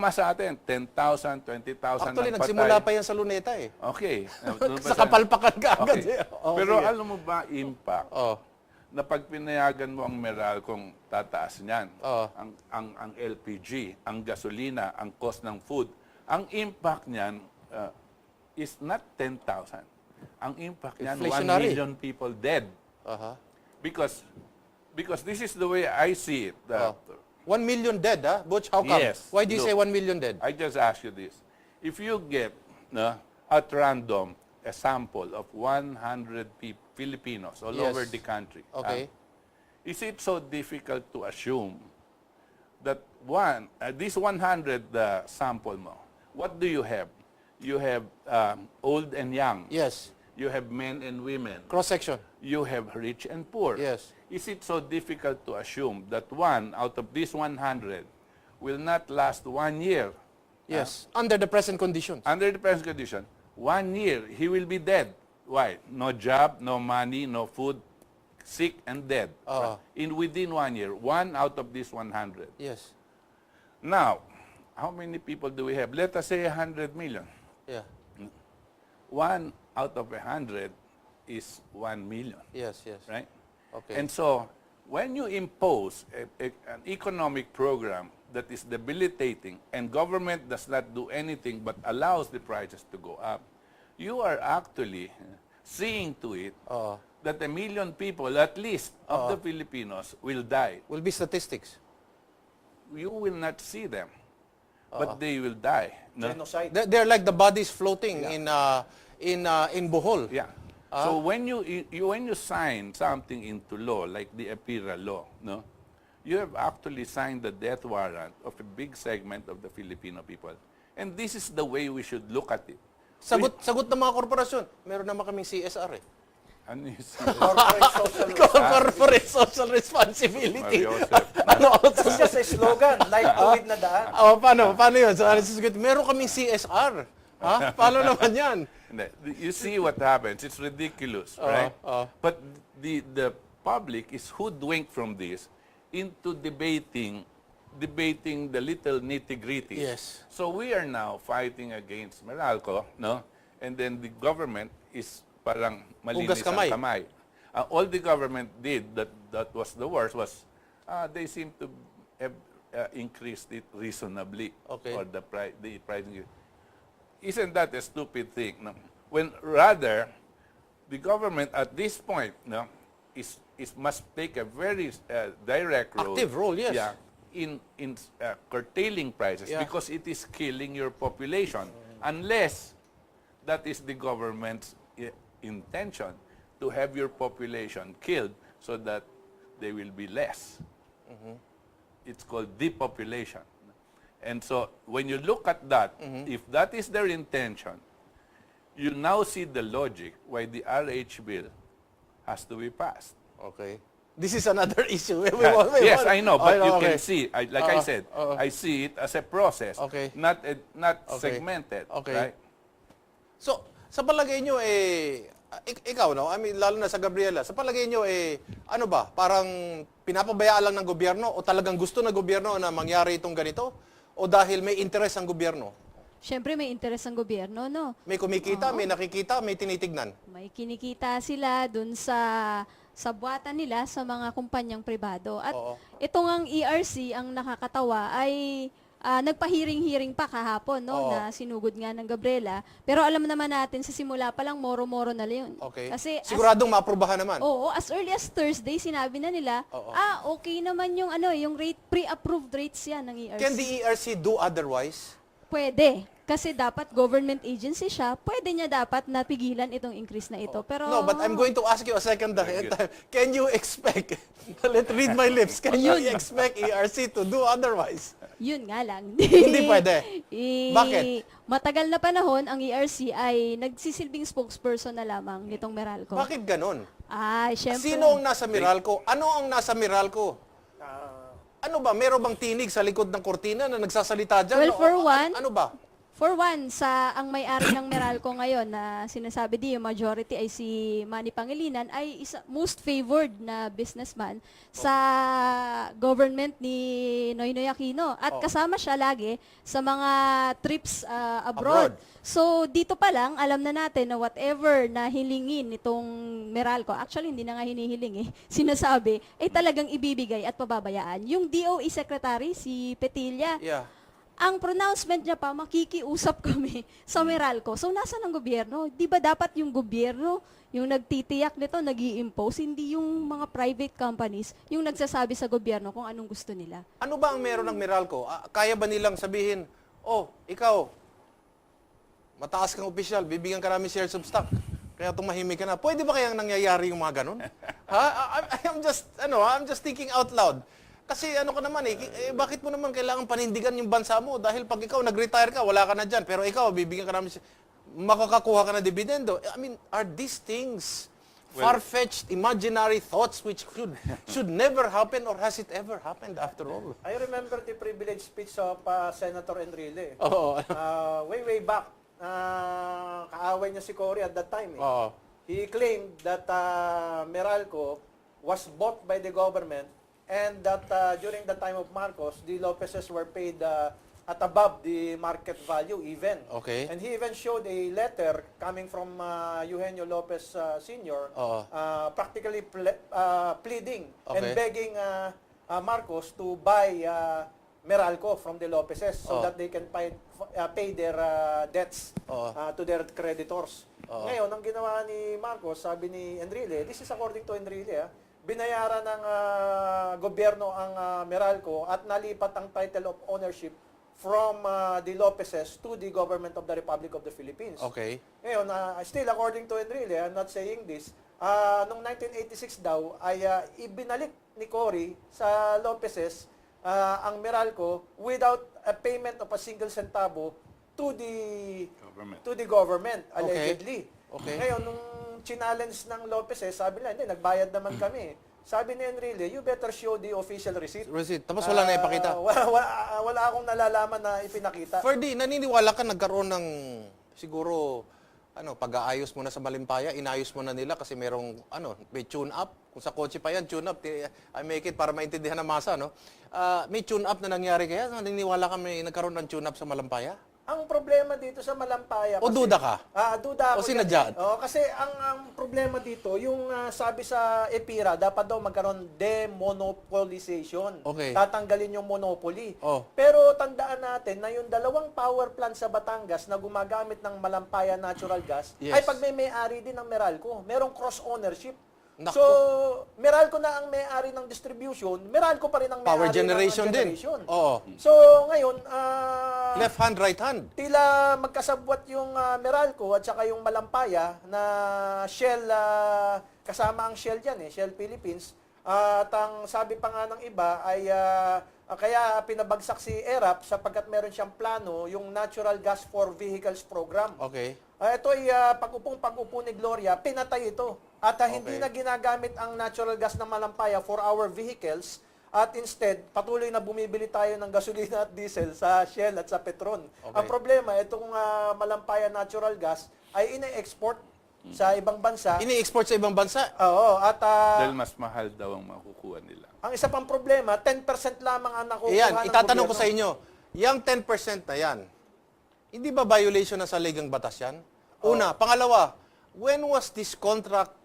tama sa atin, 10,000, 20,000 Actually, ng nagsimula patay. pa yan sa Luneta eh. Okay. Sa kapalpakan ka agad Okay. eh. Oh, Pero sige. alam mo ba, impact, Oh. na pag pinayagan mo ang Meralcong tataas niyan, Oo. ang LPG, ang gasolina, ang cost ng food, ang impact niyan is not 10,000. Ang impact niyan, 1 Inflationary. million people dead. Aha. Because this is the way I see it. 1 million dead, ha? Butch, how come? Yes. Why do you Look, say 1 million dead? I just ask you this. If you get at random a sample of 100 Filipinos all Yes. over the country, Okay. is it so difficult to assume that this 100 sample mo, what do you have? You have old and young. Yes. You have men and women. Cross-section. You have rich and poor. Yes. Is it so difficult to assume that one out of these 100 will not last 1 year? Yes. Under the present conditions. Under the present condition, 1 year, he will be dead. Why? No job, no money, no food, sick and dead. Within 1 year, one out of these 100. Yes. Now, how many people do we have? Let us say 100 million. Yeah. One out of 100 is 1 million, Yes, yes. right? Okay. And so, when you impose an economic program that is debilitating and government does not do anything but allows the prices to go up, you are actually seeing to it that 1 million people, at least, of the Filipinos will die. Will be statistics. You will not see them, but they will die. No? Genocide. They're like the bodies floating in Bohol. Yeah. So when you sign something into law, like the EPIRA law, no, you have actually signed the death warrant of a big segment of the Filipino people. And this is the way we should look at it. Sagot ng mga korporasyon. Meron naman kaming CSR eh. Ano yung Corporate social Corporate Social Responsibility. Mario Joseph. Ano? It's just a slogan, like tuwid na daan. Paano yun? So, meron kaming CSR. Ha? Paano naman yan? You see what happens. It's ridiculous, right? But the public is hoodwinked from this into debating the little nitty-gritty. Yes. So we are now fighting against Meralco, no? And then the government is parang malinis Hugas kamay. ang kamay. All the government did that was the worst was they seem to have increased it reasonably. Okay. Or the pricing. Isn't that a stupid thing? No? When rather the government at this point, no, must take a very direct role. Active role, yes. Yeah, in curtailing prices because it is killing your population. Unless that is the government's intention to have your population killed so that they will be less. It's called depopulation. And so when you look at that, if that is their intention, you now see the logic why the RH bill has to be passed. Okay. This is another issue. Yes, I know, but you Okay. can see, like I said, I see it as a process, Okay. not Okay. segmented. Okay. Right? So, sa palagay nyo, ikaw, no? I mean, lalo na sa Gabriela, sa palagay nyo, ano ba? Parang pinapabayaan lang ng gobyerno o talagang gusto ng gobyerno na mangyari itong ganito? O dahil may interes ang gobyerno? Siyempre may interes ang gobyerno, no? May kumikita, may nakikita, may tinitignan. May kinikita sila dun sa buwatan nila sa mga kumpanyang pribado. At ito ngang ERC, ang nakakatawa, ay nagpahiring-hiring pa kahapon, no, na sinugod nga ng Gabriela. Pero alam naman natin, sa simula pa lang, moro-moro na yun. Okay. Kasi Siguradong maaprubahan naman. Oo, as early as Thursday, sinabi na nila, okay naman yung yung rate, pre-approved rates yan ng ERC. Can the ERC do otherwise? Pwede. Kasi dapat government agency siya, pwede niya dapat napigilan itong increase na ito. Pero No, but I'm going to ask you a second time. Can you expect, let's read my lips, can you expect ERC to do otherwise? Yun nga lang. Hindi pwede. Bakit? Matagal na panahon, ang ERC ay nagsisilbing spokesperson na lamang nitong Meralco. Bakit ganon? Syempre. Sino ang nasa Meralco? Ano ang nasa Meralco? Ano ba? Meron bang tinig sa likod ng kortina na nagsasalita dyan? Well, for one, ano ba? For one, ang may-ari ng Meralco ngayon na sinasabi di yung majority ay si Manny Pangilinan ay most favored na businessman sa government ni Noynoy Aquino. At kasama siya lagi sa mga trips abroad. So dito pa lang, alam na natin na whatever na hilingin itong Meralco, actually hindi na nga hinihiling sinasabi, ay talagang ibibigay at pababayaan. Yung DOE Secretary, si Petilla, ang pronouncement niya pa, makikiusap kami sa Meralco. So, nasa ng gobyerno? Di ba dapat yung gobyerno, yung nagtitiyak nito, nag-i-impose, hindi yung mga private companies, yung nagsasabi sa gobyerno kung anong gusto nila? Ano ba ang meron ng Meralco? Kaya ba nilang sabihin, oh, ikaw, mataas kang opisyal, bibigyan ka namin shares of stock. Kaya tumahimik ka na. Pwede ba kayang nangyayari yung mga ganun? I'm just thinking out loud. Kasi ano ka naman bakit mo naman kailangan panindigan yung bansa mo? Dahil pag ikaw nag-retire ka, wala ka na dyan. Pero ikaw, bibigyan ka namin, makakakuha ka na dividendo. I mean, are these things far-fetched, imaginary thoughts which should never happen, or has it ever happened after all? I remember the privileged speech of Senator Enrile. Oo. Way back. Kaaway niya si Cory at that time. Oo. He claimed that Meralco was bought by the government and that during the time of Marcos, the Lopezes were paid at above the market value even. Okay. And he even showed a letter coming from Eugenio Lopez Sr. Practically pleading and begging Marcos to buy Meralco from the Lopezes so that they can pay their debts to their creditors. Ngayon, ang ginawa ni Marcos, sabi ni Enrile, this is according to Enrile, binayaran ng gobyerno ang Meralco at nalipat ang title of ownership from the Lopezes to the government of the Republic of the Philippines. Okay. Ngayon, still according to Enrile, I'm not saying this, noong 1986 daw ay ibinalik ni Cory sa Lopezes ang Meralco without a payment of a single centavo to the government allegedly. Okay. Ngayon, nung challenge ng Lopez, sabi nila, hindi, nagbayad naman kami. Sabi ni Enrile, you better show the official receipt. Tapos wala na ipakita. Wala akong nalalaman na ipinakita. Ferdy, naniniwala ka nagkaroon ng siguro pag-aayos mo na sa Malimpaya, inayos mo na nila kasi merong may tune up. Kung sa kotse pa yan, tune up. I make it para maintindihan ng masa, no? May tune up na nangyari kaya? Naniniwala ka may nagkaroon ng tune up sa Malimpaya? Ang problema dito sa Malampaya O duda ka? Duda ako. O sinadya? Kasi ang problema dito, yung sabi sa EPIRA, dapat daw magkaroon demonopolization. Okay. Tatanggalin yung monopoly. Oh. Pero tandaan natin na yung dalawang power plant sa Batangas na gumagamit ng Malampaya natural gas, ay pag may-ari din ng Meralco. Merong cross-ownership. Naku. So, Meralco na ang may-ari ng distribution, Meralco pa rin ang may-ari Power generation ng generation. din. Oo. So, ngayon, Left hand, right hand. tila magkasabwat yung Meralco at saka yung Malampaya na Shell, kasama ang Shell dyan Shell Philippines. At ang sabi pa nga ng iba ay kaya pinabagsak si ERAP sapagkat meron siyang plano yung Natural Gas for Vehicles program. Okay. Ito ay pag-upo ni Gloria, pinatay ito. At hindi na ginagamit ang natural gas ng Malampaya for our vehicles. At instead, patuloy na bumibili tayo ng gasolina at diesel sa Shell at sa Petron. Okay. Ang problema, itong Malampaya natural gas ay ine-export sa ibang bansa. Ini-export sa ibang bansa? Oo. At Dahil mas mahal daw ang makukuha nila. ang isa pang problema, 10% lamang ang nakukuha ng itatanong ko gobyerno. sa inyo, yung 10% na yan, hindi ba violation na sa ligang batas yan? Una. Pangalawa, when was this contract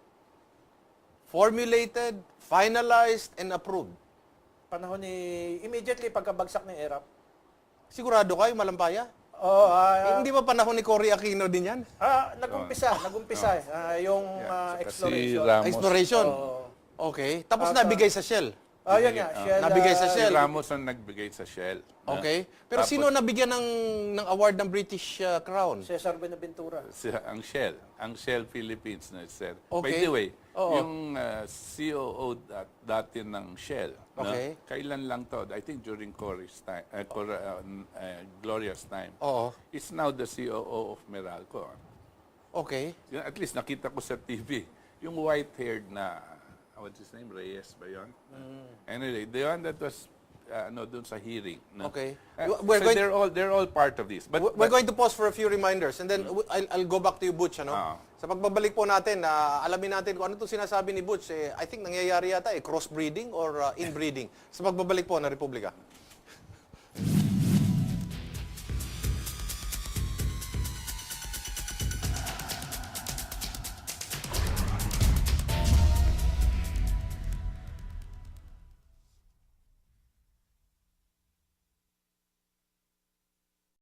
formulated, finalized, and approved? Panahon immediately pagkabagsak ng ERAP. Sigurado kayo, Malampaya? Oo. Hindi ba panahon ni Cory Aquino din yan? Nagumpisa yung Saka exploration. Si Ramos, Exploration? Oo. Okay. Tapos nabigay sa Shell? Yan nga. Shell, Nabigay sa si Shell? Ramos ang nagbigay sa Shell. Okay. Pero Tapos, sino nabigyan ng award ng British Crown? Cesar Benaventura. Ang Shell Philippines na sir. By Okay. the way, Oo. yung COO dati ng Shell, Okay. kailan lang to? I think during Cory's time, Gloria's time. Oo. It's now the COO of Meralco. Okay. At least nakita ko sa TV, yung white-haired na, what's his name? Reyes ba yun? Anyway, the one that was dun sa hearing. No? Okay. So We're going- they're all part of this. But We're going to pause for a few reminders and then I'll go back to you, Butch. Ano? Ah. Sa pagbabalik po natin, alamin natin kung ano itong sinasabi ni Butch. I think nangyayari yata crossbreeding or inbreeding. Sa pagbabalik po ng Republika.